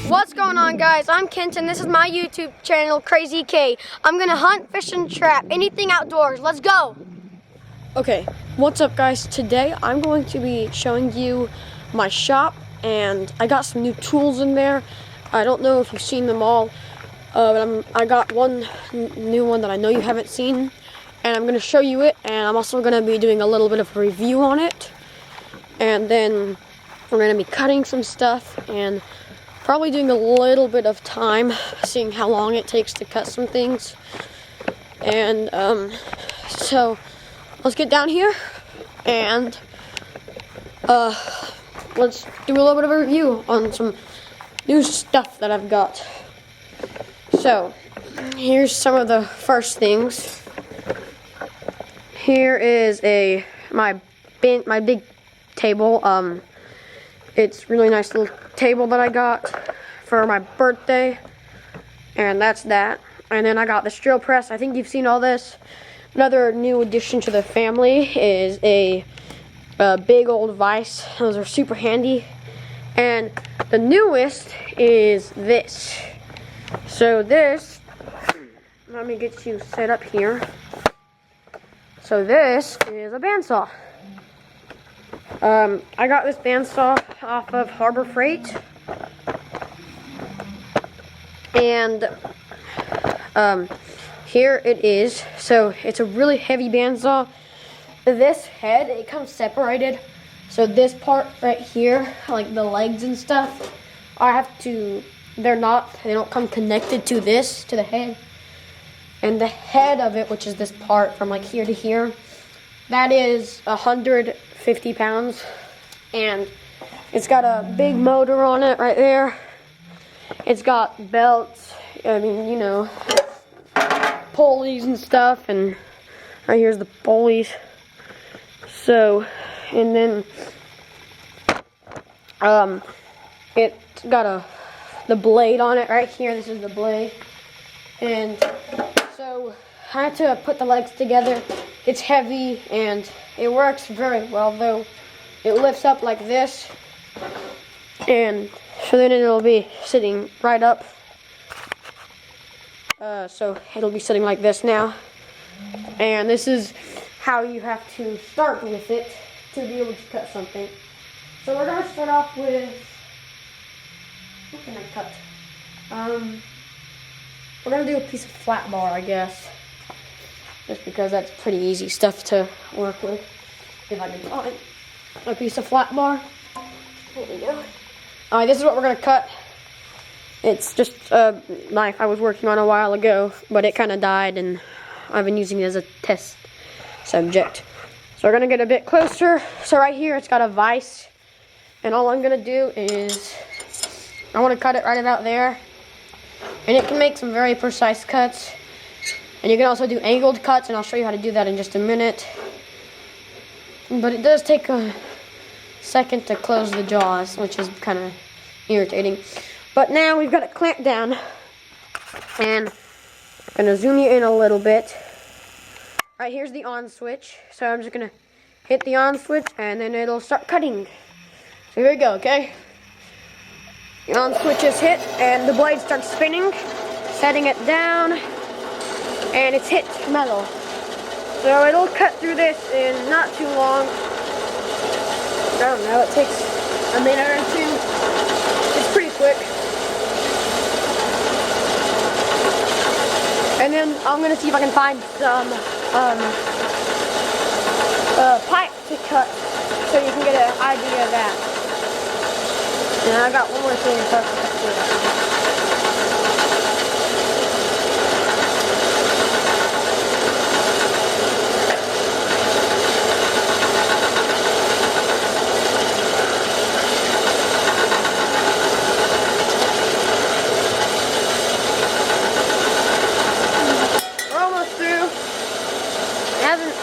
What's going on, guys? I'm Kent and this is my YouTube channel, Krazy K. I'm gonna hunt, fish, and trap. Anything outdoors. Let's go! Okay, what's up, guys? Today I'm going to be showing you my shop, and I got some new tools in there. I don't know if you've seen them all, but I got one new one that I know you haven't seen, and I'm gonna show you it, and I'm also gonna be doing a little bit of a review on it, and then we're gonna be cutting some stuff and probably doing a little bit of time, seeing how long it takes to cut some things. And so let's get down here and let's do a little bit of a review on some new stuff that I've got. So here's some of the first things. Here is my big table. It's a really nice little table that I got for my birthday, and that's that. And then I got this drill press. I think you've seen all this. Another new addition to the family is a big old vise. Those are super handy. And the newest is this. So this, let me get you set up here. So this is a bandsaw. I got this bandsaw off of Harbor Freight, and here it is. So it's a really heavy bandsaw. This head, it comes separated, so this part right here, like the legs and stuff, they don't come connected to this, to the head. And the head of it, which is this part from like here to here, that is 150 pounds, and it's got a big motor on it right there. It's got belts, pulleys and stuff, and right here's the pulleys. So, and then it's got the blade on it right here. This is the blade, and so I had to put the legs together. It's heavy and it works very well, though. It lifts up like this, and so then it'll be sitting right up. So it'll be sitting like this now, and this is how you have to start with it to be able to cut something. So we're gonna start off with, what can I cut? We're gonna do a piece of flat bar, I guess, just because that's pretty easy stuff to work with. If I can find a piece of flat bar. There we go. Alright, this is what we're gonna cut. It's just a knife I was working on a while ago, but it kind of died, and I've been using it as a test subject. So we're gonna get a bit closer. So right here, it's got a vise, and all I'm gonna do is, I want to cut it right about there, and it can make some very precise cuts. And you can also do angled cuts, and I'll show you how to do that in just a minute. But it does take a second to close the jaws, which is kind of irritating. But now we've got it clamped down, and I'm going to zoom you in a little bit. Right, here's the on switch. So I'm just going to hit the on switch, and then it'll start cutting. So here we go, okay? The on switch is hit, and the blade starts spinning, setting it down, and it's hit metal. So it'll cut through this in not too long. I don't know, it takes a minute or two. It's pretty quick. And then I'm gonna see if I can find some pipe to cut, so you can get an idea of that. And I got one more thing to cut through that.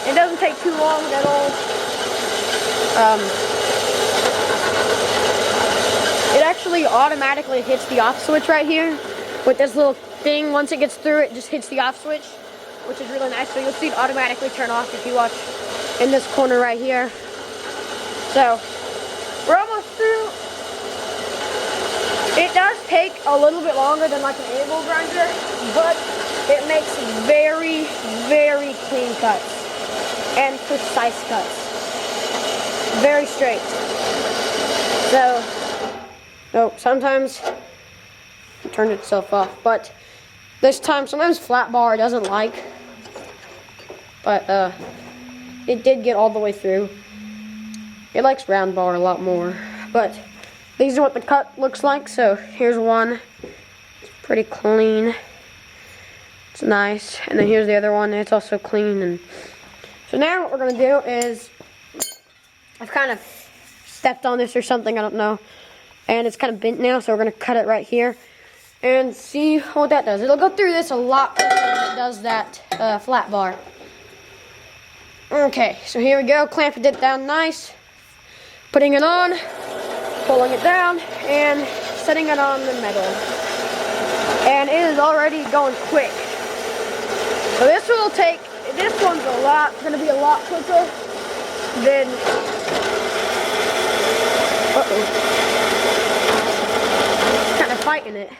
It doesn't take too long at all. It actually automatically hits the off switch right here with this little thing. Once it gets through, it just hits the off switch, which is really nice. So you'll see it automatically turn off if you watch in this corner right here. So we're almost through. It does take a little bit longer than like an angle grinder, but it makes very, very clean cuts and precise cuts. Very straight. So, sometimes it turned itself off, but this time, sometimes flat bar doesn't like, but it did get all the way through. It likes round bar a lot more, but these are what the cut looks like. So here's one. It's pretty clean. It's nice. And then here's the other one. It's also clean. And so now what we're going to do is, I've kind of stepped on this or something, I don't know. And it's kind of bent now, so we're going to cut it right here and see what that does. It'll go through this a lot quicker than it does that flat bar. Okay, so here we go. Clamping it down nice. Putting it on, pulling it down, and setting it on the metal. And it is already going quick. So this one's going to be a lot quicker than, kind of fighting it.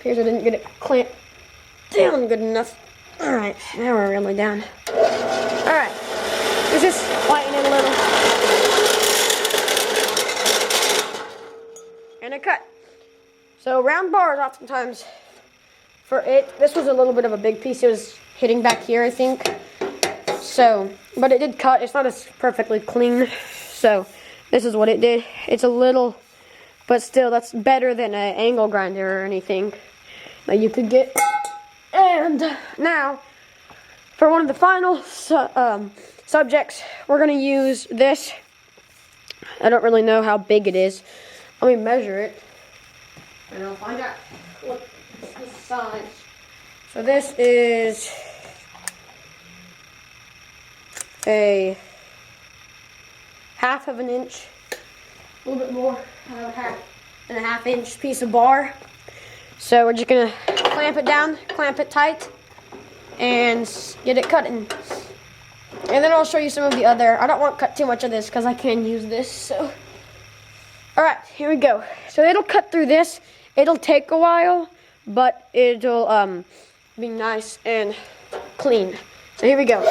Appears I didn't get it clamped down good enough. Alright, now we're really down. Alright, let's just lighten it a little. And a cut. So round bars oftentimes, for it, this was a little bit of a big piece. It was hitting back here, I think. So, but it did cut. It's not as perfectly clean. So this is what it did. It's a little, but still, that's better than an angle grinder or anything that you could get. And now, for one of the final subjects, we're going to use this. I don't really know how big it is. Let me measure it, and I'll find out what the size. So this is a 1/2 of an inch, a little bit more, 1.5 inch piece of bar. So we're just gonna clamp it down, clamp it tight, and get it cutting. And then I'll show you some of the other. I don't want to cut too much of this because I can use this. So, all right, here we go. So it'll cut through this. It'll take a while, but it'll be nice and clean. So here we go.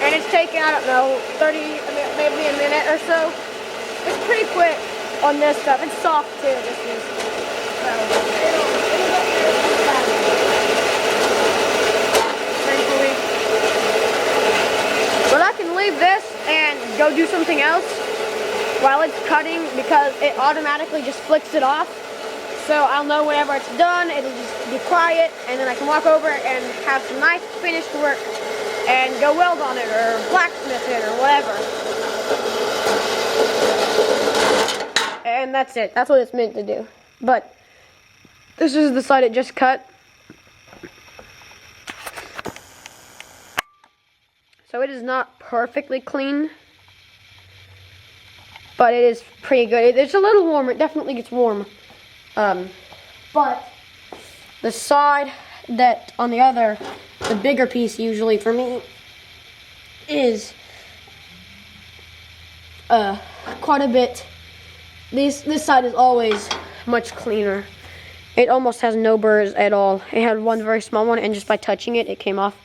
And it's taken, I don't know, 30, maybe a minute or so. It's pretty quick on this stuff. It's soft too, this is. So, it'll go through fast. Thankfully. But I can leave this and go do something else while it's cutting because it automatically just flicks it off. So I'll know whenever it's done, it'll just be quiet, and then I can walk over and have some nice finished work and go weld on it or blacksmith it or whatever. And that's it. That's what it's meant to do. But this is the side it just cut. So it is not perfectly clean, but it is pretty good. It's a little warm. It definitely gets warm. But the side that on the other, the bigger piece usually for me, is quite a bit. This side is always much cleaner. It almost has no burrs at all. It had one very small one, and just by touching it, it came off.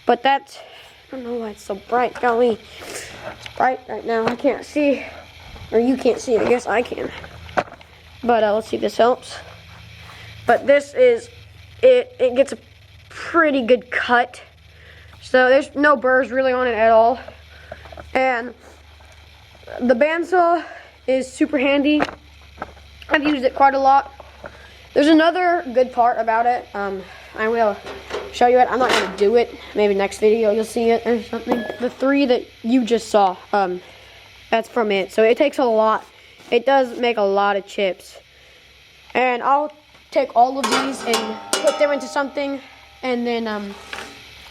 But that's, I don't know why it's so bright. Golly, it's bright right now. I can't see, or you can't see. I guess I can. But let's see if this helps. But this is, it gets a pretty good cut. So there's no burrs really on it at all. And the bandsaw is super handy. I've used it quite a lot. There's another good part about it. I will show you it. I'm not going to do it. Maybe next video you'll see it or something. The 3 that you just saw, that's from it. So it takes a lot. It does make a lot of chips. And I'll take all of these and put them into something. And then,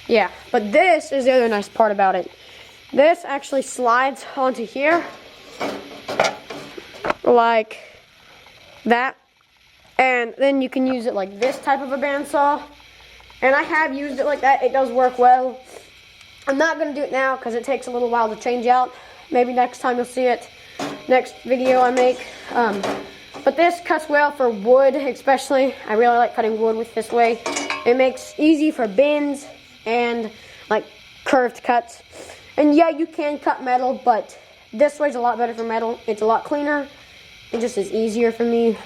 yeah. But this is the other nice part about it. This actually slides onto here. Like that. And then you can use it like this type of a bandsaw. And I have used it like that. It does work well. I'm not going to do it now because it takes a little while to change out. Maybe next time you'll see it. Next video I make. But this cuts well for wood especially. I really like cutting wood with this way. It makes easy for bends and like curved cuts. And yeah, you can cut metal, but this way's a lot better for metal. It's a lot cleaner. It just is easier for me.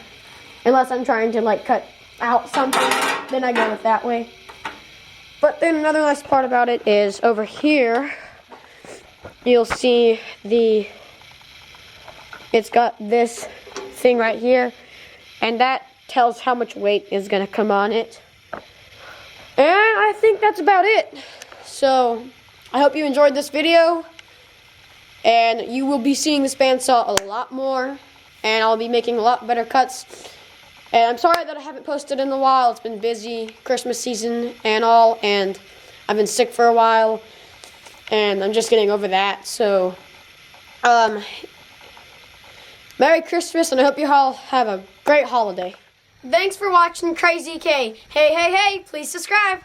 Unless I'm trying to like cut out something, then I go with that way. But then another nice part about it is over here, you'll see it's got this thing right here, and that tells how much weight is gonna come on it. And I think that's about it. So I hope you enjoyed this video, and you will be seeing this bandsaw a lot more, and I'll be making a lot better cuts. And I'm sorry that I haven't posted in a while. It's been busy, Christmas season and all, and I've been sick for a while, and I'm just getting over that. So, Merry Christmas, and I hope you all have a great holiday. Thanks for watching Krazy K. Hey, hey, hey, please subscribe.